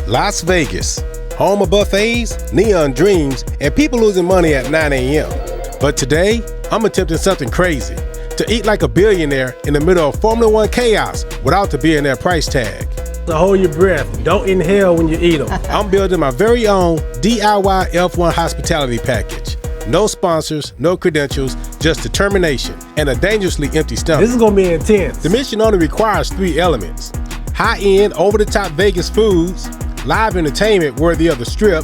Las Vegas, home of buffets, neon dreams, and people losing money at 9 a.m. But today, I'm attempting something crazy, to eat like a billionaire in the middle of Formula One chaos without the billionaire price tag. So hold your breath, don't inhale when you eat them. I'm building my very own DIY F1 hospitality package. No sponsors, no credentials, just determination and a dangerously empty stomach. This is gonna be intense. The mission only requires 3 elements: high-end, over-the-top Vegas foods, live entertainment worthy of the Strip,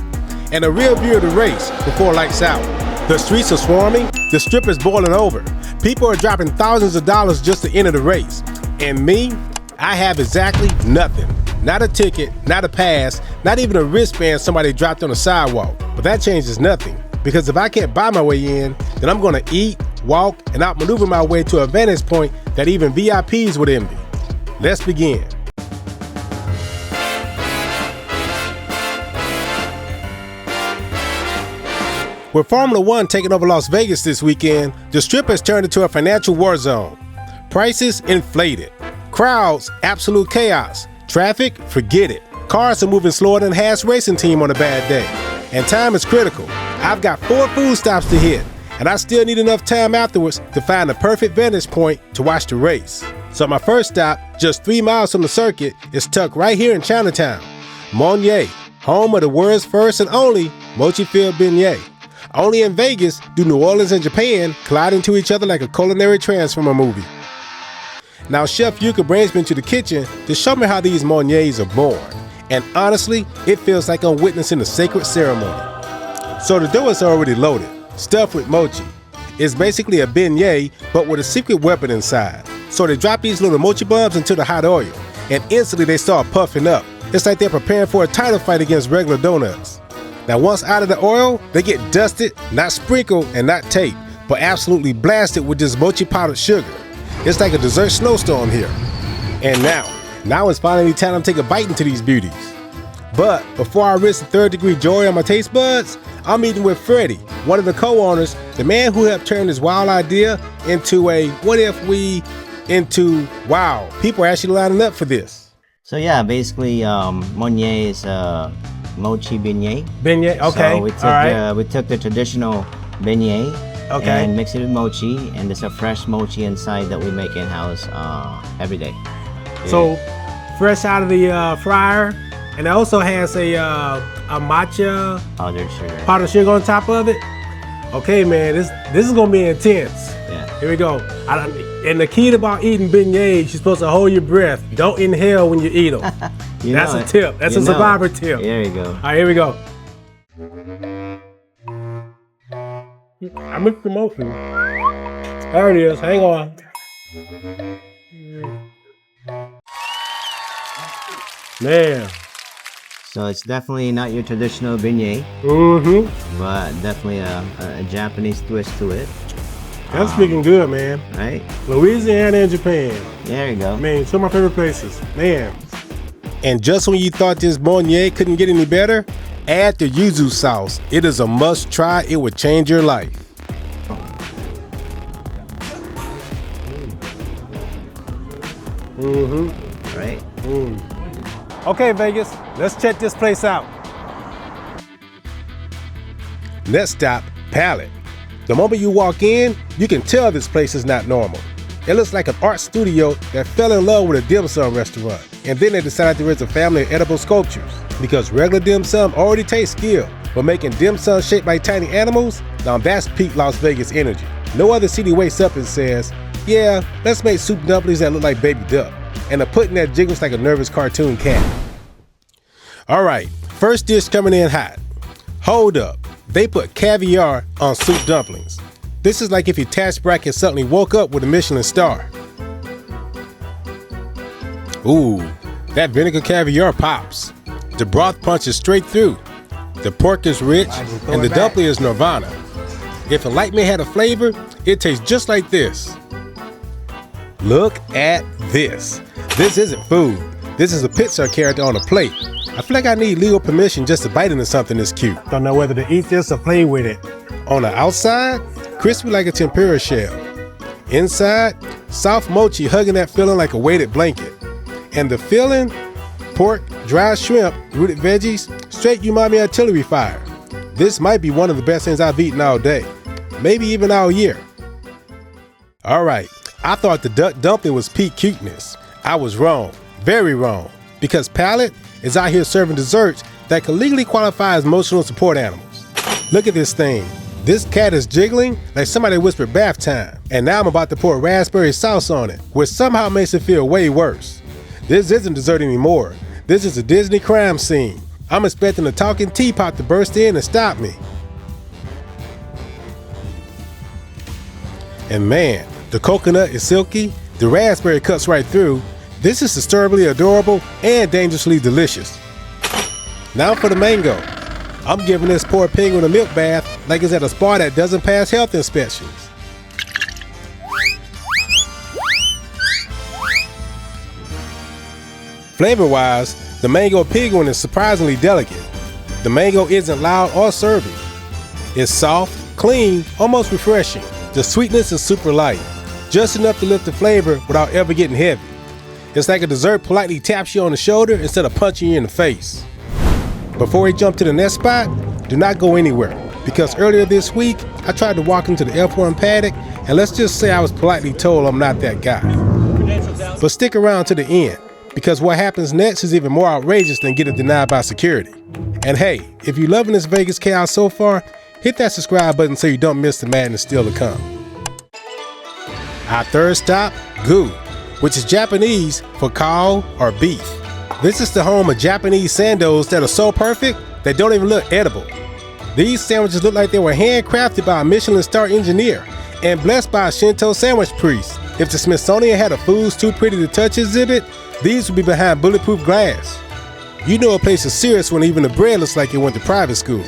and a real view of the race before lights out. The streets are swarming, the Strip is boiling over. People are dropping thousands of dollars just to enter the race. And me, I have exactly nothing. Not a ticket, not a pass, not even a wristband somebody dropped on the sidewalk. But that changes nothing, because if I can't buy my way in, then I'm gonna eat, walk, and outmaneuver my way to a vantage point that even VIPs would envy. Let's begin. With Formula One taking over Las Vegas this weekend, the Strip has turned into a financial war zone. Prices inflated. Crowds, absolute chaos. Traffic, forget it. Cars are moving slower than Haas racing team on a bad day. And time is critical. I've got 4 food stops to hit, and I still need enough time afterwards to find the perfect vantage point to watch the race. So my first stop, just 3 miles from the circuit, is tucked right here in Chinatown. Monnier, home of the world's first and only mochi-filled beignet. Only in Vegas do New Orleans and Japan collide into each other like a culinary transformer movie. Now Chef Yuka brings me into the kitchen to show me how these Monniers are born. And honestly, it feels like I'm witnessing a sacred ceremony. So the dough is already loaded, stuffed with mochi. It's basically a beignet, but with a secret weapon inside. So they drop these little mochi bombs into the hot oil, and instantly they start puffing up. It's like they're preparing for a title fight against regular donuts. Now once out of the oil, they get dusted, not sprinkled and not taped, but absolutely blasted with this mochi powdered sugar. It's like a dessert snowstorm here. And now it's finally time to take a bite into these beauties. But before I risk the 3rd degree joy on my taste buds, I'm eating with Freddie, one of the co-owners, the man who helped turn this wild idea into a wow, people are actually lining up for this. So yeah, basically Monnier is mochi beignet. Beignet, okay. So we took the traditional beignet and mixed it with mochi, and there's a fresh mochi inside that we make in-house every day. Yeah. So fresh out of the fryer, and it also has a matcha powdered sugar on top of it. Okay, man, this is gonna be intense. Yeah. Here we go. And the key about eating beignets, you're supposed to hold your breath. Don't inhale when you eat them. That's a tip. That's a survivor tip. There you go. All right, here we go. I mixed the mochi. There it is. Hang on. Man. So it's definitely not your traditional beignet, but definitely a Japanese twist to it. That's speaking good, man. Right? Louisiana and Japan. There you go. Man, some of my favorite places. Man. And just when you thought this beignet couldn't get any better, add the yuzu sauce. It is a must try. It would change your life. Right? Okay, Vegas, let's check this place out. Next stop, Palette. The moment you walk in, you can tell this place is not normal. It looks like an art studio that fell in love with a dim sum restaurant, and then they decided to raise a family of edible sculptures. Because regular dim sum already takes skill, but making dim sum shaped like tiny animals, now that's peak Las Vegas energy. No other city wakes up and says, yeah, let's make soup dumplings that look like baby duck, and a pudding that jiggles like a nervous cartoon cat. All right, first dish coming in hot. Hold up, they put caviar on soup dumplings. This is like if your tax bracket suddenly woke up with a Michelin star. Ooh, that vinegar caviar pops. The broth punches straight through. The pork is rich, and the dumpling is nirvana. If a light may had a flavor, it tastes just like this. Look at this. This isn't food. This is a Pixar character on a plate. I feel like I need legal permission just to bite into something this cute. Don't know whether to eat this or play with it. On the outside, crispy like a tempura shell. Inside, soft mochi hugging that filling like a weighted blanket. And the filling, Pork, dried shrimp, rooted veggies, straight umami artillery fire. This might be one of the best things I've eaten all day, maybe even all year. All right, I thought the duck dumpling was peak cuteness. I was wrong, very wrong, because Palette is out here serving desserts that can legally qualify as emotional support animals. Look at this thing. This cat is jiggling like somebody whispered bath time, and now I'm about to pour raspberry sauce on it, which somehow makes it feel way worse. This isn't dessert anymore. This is a Disney crime scene. I'm expecting a talking teapot to burst in and stop me. And man, the coconut is silky, the raspberry cuts right through. This is disturbingly adorable and dangerously delicious. Now for the mango. I'm giving this poor penguin a milk bath like it's at a spa that doesn't pass health inspections. Flavor-wise, the mango penguin is surprisingly delicate. The mango isn't loud or serving. It's soft, clean, almost refreshing. The sweetness is super light, just enough to lift the flavor without ever getting heavy. It's like a dessert politely taps you on the shoulder instead of punching you in the face. Before we jump to the next spot, do not go anywhere, because earlier this week, I tried to walk into the F1 paddock, and let's just say I was politely told I'm not that guy. But stick around to the end, because what happens next is even more outrageous than getting denied by security. And hey, if you're loving this Vegas chaos so far, hit that subscribe button so you don't miss the madness still to come. Our third stop, Gu, which is Japanese for cow or beef. This is the home of Japanese Sandos that are so perfect they don't even look edible. These sandwiches look like they were handcrafted by a Michelin star engineer and blessed by a Shinto sandwich priest. If the Smithsonian had a Foods Too Pretty to Touch exhibit, these would be behind bulletproof glass. You know a place is serious when even the bread looks like it went to private school.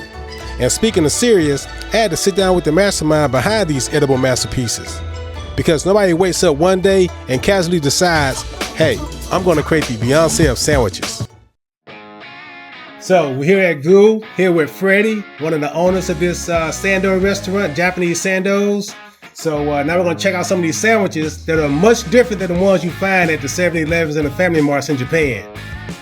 And speaking of serious, I had to sit down with the mastermind behind these edible masterpieces. Because nobody wakes up one day and casually decides, hey, I'm gonna create the Beyonce of sandwiches. So we're here at Gu, here with Freddie, one of the owners of this Sandos restaurant, Japanese Sandos. So now we're gonna check out some of these sandwiches that are much different than the ones you find at the 7-Elevens and the Family Marts in Japan.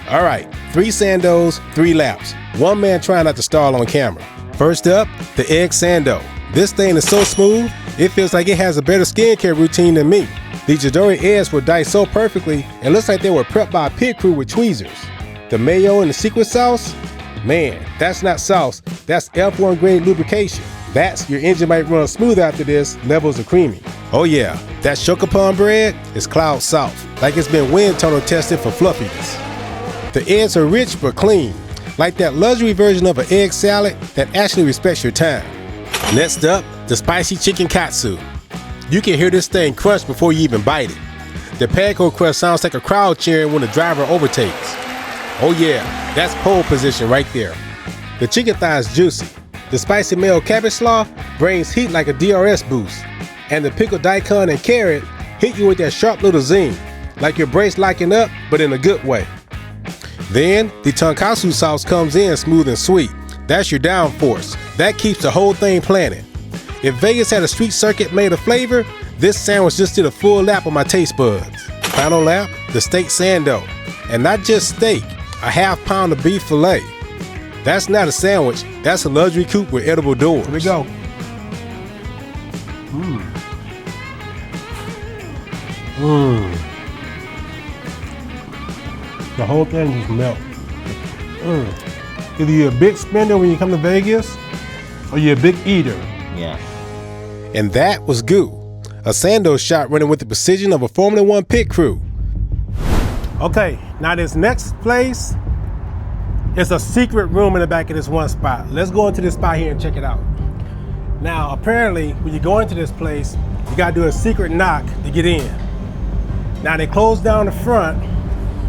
All right, 3 Sandos, 3 laps. One man trying not to stall on camera. First up, the egg sando. This thing is so smooth, it feels like it has a better skincare routine than me. These Jadori eggs were diced so perfectly, it looks like they were prepped by a pit crew with tweezers. The mayo and the secret sauce? Man, that's not sauce, that's F1 grade lubrication. That's your engine might run smooth after this, levels of creamy. Oh yeah, that chocopon bread is cloud soft, like it's been wind tunnel tested for fluffiness. The eggs are rich but clean, like that luxury version of an egg salad that actually respects your time. Next up, the spicy chicken katsu. You can hear this thing crunch before you even bite it. The panko crust sounds like a crowd cheering when the driver overtakes. Oh yeah, that's pole position right there. The chicken thigh is juicy. The spicy mayo cabbage slaw brings heat like a DRS boost. And the pickled daikon and carrot hit you with that sharp little zing, like your brace locking up, but in a good way. Then, the tonkatsu sauce comes in smooth and sweet. That's your downforce. That keeps the whole thing planted. If Vegas had a street circuit made of flavor, this sandwich just did a full lap of my taste buds. Final lap, the steak sando. And not just steak, a half pound of beef fillet. That's not a sandwich, that's a luxury coupe with edible doors. Here we go. The whole thing just melts. Either you're a big spender when you come to Vegas, or you're a big eater. Yeah. And that was Gu, a Sandos shot running with the precision of a Formula One pit crew. Okay, now this next place is a secret room in the back of this one spot. Let's go into this spot here and check it out. Now, apparently, when you go into this place, you gotta do a secret knock to get in. Now, they close down the front,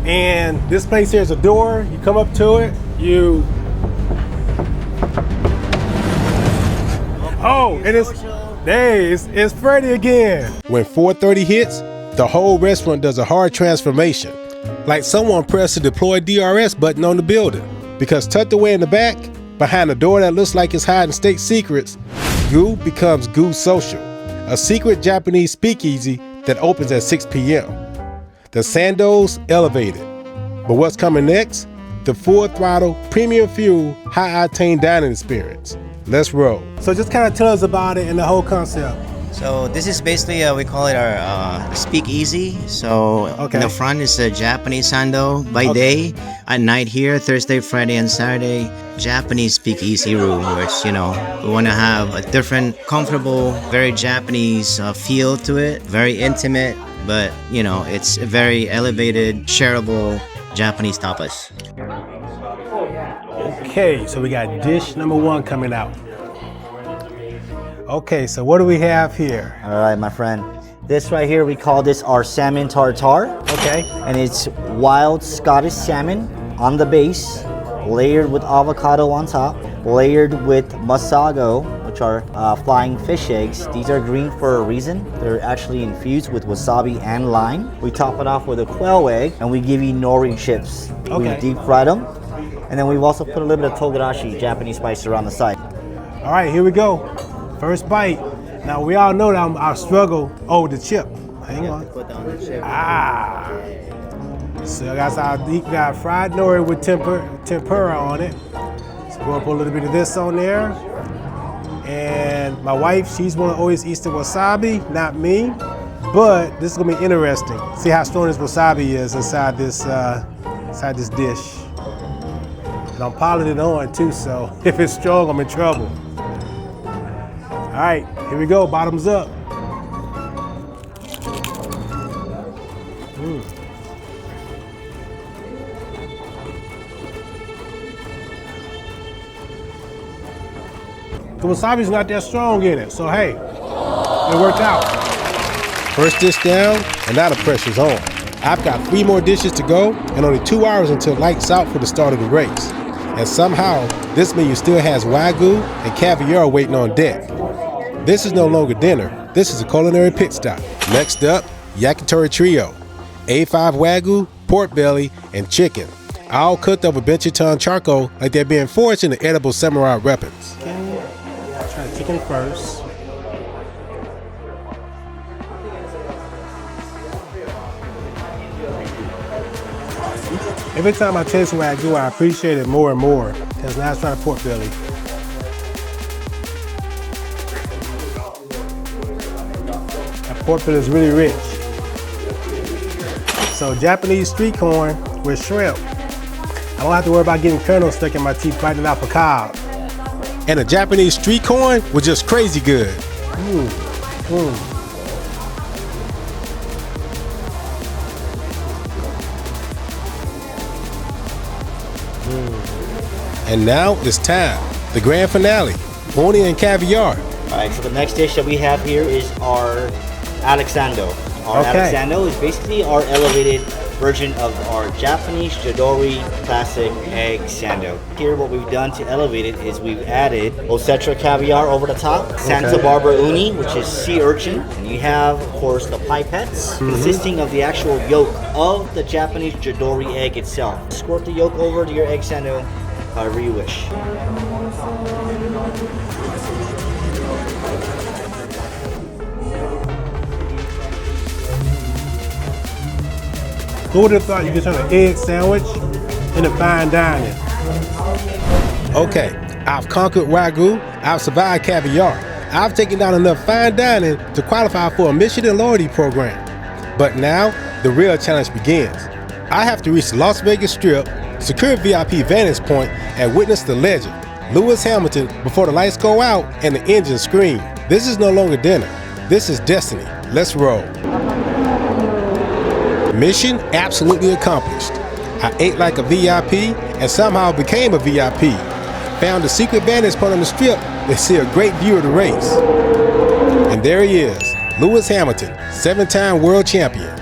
and this place here is a door. You come up to it, you... Oh, and it's Freddie again. When 4:30 hits, the whole restaurant does a hard transformation. Like someone pressed the deploy DRS button on the building. Because tucked away in the back, behind a door that looks like it's hiding state secrets, Gu becomes Gu Social, a secret Japanese speakeasy that opens at 6 p.m. The Sandos Elevated. But what's coming next? The full throttle, premium fuel, high octane dining experience. Let's roll. So just kind of tell us about it and the whole concept. So this is basically, we call it our speakeasy. So in the front is a Japanese sando by day. At night here, Thursday, Friday, and Saturday, Japanese speakeasy room, which, you know, we want to have a different, comfortable, very Japanese feel to it. Very intimate, but, you know, it's a very elevated, shareable Japanese tapas. Okay, so we got dish number 1 coming out. Okay, so what do we have here? All right, my friend. This right here, we call this our salmon tartare. Okay. And it's wild Scottish salmon on the base, layered with avocado on top, layered with masago, which are flying fish eggs. These are green for a reason. They're actually infused with wasabi and lime. We top it off with a quail egg, and we give you nori chips. Okay. We deep fried them. And then we've also put a little bit of togarashi, Japanese spice, around the side. All right, here we go. First bite. Now we all know that I struggle. Oh, the chip. Hang on. Put down the chip. So guys, I got fried nori with tempura on it. So we're gonna put a little bit of this on there. And my wife, she's one who always eats the wasabi, not me. But this is gonna be interesting. See how strong this wasabi is inside this dish. And I'm piling it on too, so if it's strong, I'm in trouble. All right, here we go, bottoms up. The wasabi's not that strong in it, so hey, it worked out. First dish down, and now the pressure's on. I've got 3 more dishes to go, and only 2 hours until lights out for the start of the race. And somehow, this menu still has wagyu and caviar waiting on deck. This is no longer dinner, this is a culinary pit stop. Next up, yakitori trio. A5 wagyu, pork belly, and chicken. All cooked over benchiton charcoal like they're being forged into edible samurai weapons. Try the chicken first. Every time I taste wagyu, I appreciate it more and more. Because now I try the pork belly. That pork belly is really rich. So Japanese street corn with shrimp. I don't have to worry about getting kernels stuck in my teeth biting off a cob. And a Japanese street corn was just crazy good. And now it's time, the grand finale, uni and caviar. All right, so the next dish that we have here is our Alexando. Our Alexando is basically our elevated version of our Japanese Jidori classic egg sando. Here what we've done to elevate it is we've added Osetra caviar over the top, Santa Barbara uni, which is sea urchin, and you have, of course, the pipettes, consisting of the actual yolk of the Japanese Jidori egg itself. Squirt the yolk over to your egg sando however you wish. Who would have thought you could turn an egg sandwich into fine dining? Okay, I've conquered wagyu, I've survived caviar, I've taken down enough fine dining to qualify for a Michelin loyalty program. But now, the real challenge begins. I have to reach the Las Vegas Strip, secure a VIP vantage point, and witness the legend, Lewis Hamilton, before the lights go out and the engine scream. This is no longer dinner, this is destiny. Let's roll. Mission absolutely accomplished. I ate like a VIP and somehow became a VIP. Found a secret vantage point on the strip to see a great view of the race. And there he is, Lewis Hamilton, 7-time world champion.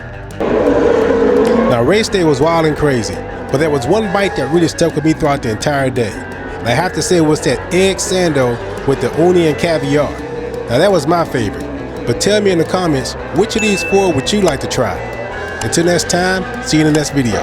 Now race day was wild and crazy, but there was one bite that really stuck with me throughout the entire day. And I have to say it was that egg sando with the uni and caviar. Now that was my favorite, but tell me in the comments which of these 4 would you like to try. Until next time, see you in the next video.